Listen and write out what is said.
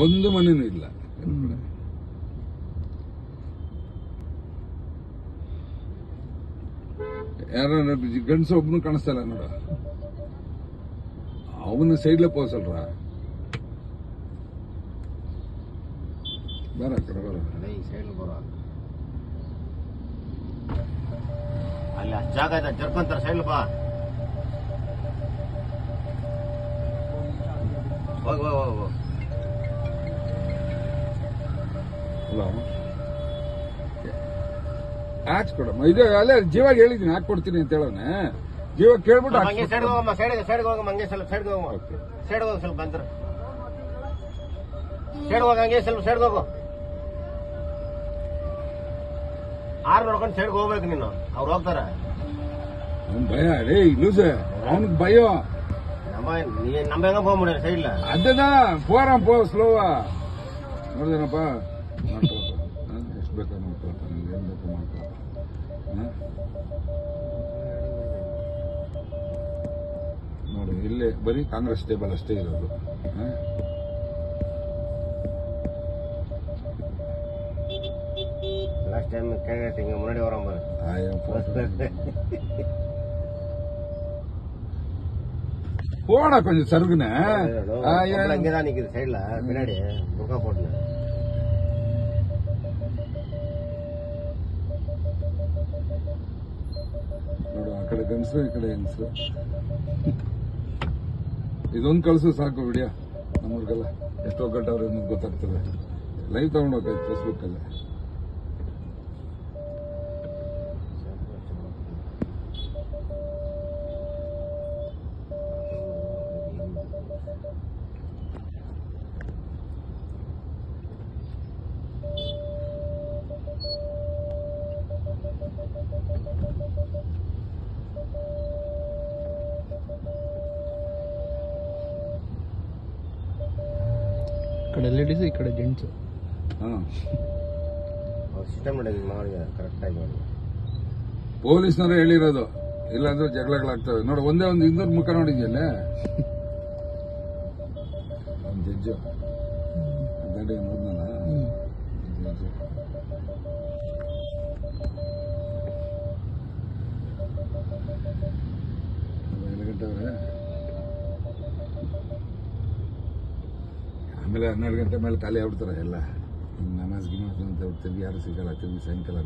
ಒಂದು ಮನೇನೂ ಇಲ್ಲ. ಯಾರ ಗಂಡಸ ಒಬ್ಬನು ಕಾಣಿಸ್ತಲ್ಲ ನೋಡ, ಅವನ ಸೈಡ್ಲೆ ಪೋಸಲ್ರ. ಬರ ಕಡೆ ಬರ, ಅಲ್ಲಿ ಜಾಗ ಇದೆ, ಜರ್ಕೊಂತಾರ ಸೈಡ್ ಬಾ. ಹೋಗ್ ಹೋಗ್ ಹೋಗ್ ಹೋಗ್. ಹಾಕ್ಸ್ಕೊಡಮ್ಮ. ಇದು ಅಲ್ಲೇ ಜೀವಾಗ ಹೇಳಿದೀನಿ ಹಾಕೊಡ್ತೀನಿ ಅಂತ ಹೇಳೋಣ. ಜೀವ ಕೇಳ್ಬಿಟ್ಟು ಹಂಗೆ ಸೈಡ್ ಹೋಗಮ್ಮ, ಸೈಡ್ ಹೋಗಮ್ಮ, ಹಂಗೆ ಸ್ವಲ್ಪ ಸೈಡ್ ಹೋಗಮ್ಮ, ಸೈಡ್ ಹೋಗ ಸ್ವಲ್ಪ ಬಂದ್ರ ಸೈಡ್ ಹೋಗ, ಹಂಗೆ ಸ್ವಲ್ಪ ಸೈಡ್ ಹೋಗು. ಆರು ನೋಡ್ಕೊಂಡು ಸೈಡ್ ಹೋಗ್ಬೇಕು ನೀನು, ಅವ್ರು ಹೋಗ್ತಾರ. ಅವ್ನ್ ಭಯ ರೇ ಲೂಸ, ಅವನಿಗೆ ಭಯ. ನಮ್ಮ ಹೆಂಗ ಹೋಗ್ಬಿಡ ಸೈಡ್ ಅದನ್ನ ಪೋ ಸ್ಲೋವಾ ನೋಡಿದೇನಪ್ಪ. ಮಾಡ್ಕೊಳಪ್ಪ, ಎಷ್ಟು ಬೇಕಾ ಮಾಡ್ಕೊಳಪ್ಪ, ನಿಮ್ಗೆ ಏನ್ ಬೇಕು ಮಾಡ್ಕೊಳಪ್ಪ. ನೋಡಿ ಇಲ್ಲೇ ಬರೀ ಕಾಂಗ್ರೆಸ್ ಟೇಬಲ್ ಅಷ್ಟೇ ಇರೋದು. ಲಾಸ್ಟ್ ಟೈಮ್ ಕ್ಯಾಂಡಿಡೇಟ್ ಹಿಂಗ ಮುನ್ನಡಿ ವರಂಬರ್ போடா கொஞ்சம் சருகுன அங்கதான் நிக்குது சைடுல பின்னாடி புக்கா போட்டு. ನೋಡು ಆ ಕಡೆ ಗಂಡಸರು ಈ ಕಡೆ ಹೆಂಗಸರು. ಇದೊಂದು ಕಳ್ಸು ಸಾಕು ವಿಡಿಯೋ, ನಮ್ಮೂರ್ಗೆಲ್ಲ ಎಷ್ಟು ಒಗ್ಗಟ್ಟವ್ರೆ ಅನ್ನೋದು ಗೊತ್ತಾಗ್ತದೆ. ಲೈವ್ ತಗೊಂಡೋಗ್ತಾಯ್ತು ಫೇಸ್ಬುಕ್ ಅಲ್ಲೇ. ಕಡೆ ಲೇಡೀಸ್, ಈ ಕಡೆ ಜೆಂಟ್ಸ್. ಸಿಸ್ಟಮ್ ಮಾಡಿ ಕರೆಕ್ಟ್ ಆಗಿ ಮಾಡಿ. ಪೊಲೀಸ್ನವರು ಹೇಳಿರೋದು, ಇಲ್ಲಾಂದ್ರೆ ಜಗಳಗಳಾಗ್ತವೆ. ನೋಡು ಒಂದೇ ಒಂದು ಹಿಂದೂರ್ ಮುಖ ನೋಡಿದ್ಯಲ್ಲ, ಒಂದು ಜಡ್ಜು ದಾಡಿ ನೋಡ್ನಲ್ಲ ಜಡ್ಜು. ಗಂಟೆ ಆಮೇಲೆ 12 ಗಂಟೆ ಮೇಲೆ ಖಾಲಿ ಆಗ್ಬಿಡ್ತಾರೆ ಎಲ್ಲ. ನಮಾಜ್ ಗಿಮಾಜ್ ಅಂತ ತಿರುಗಿ ಯಾರು ಸಿಗಲ್ಲ, ತಿರುಗಿ ಸಾಯಂಕಾಲ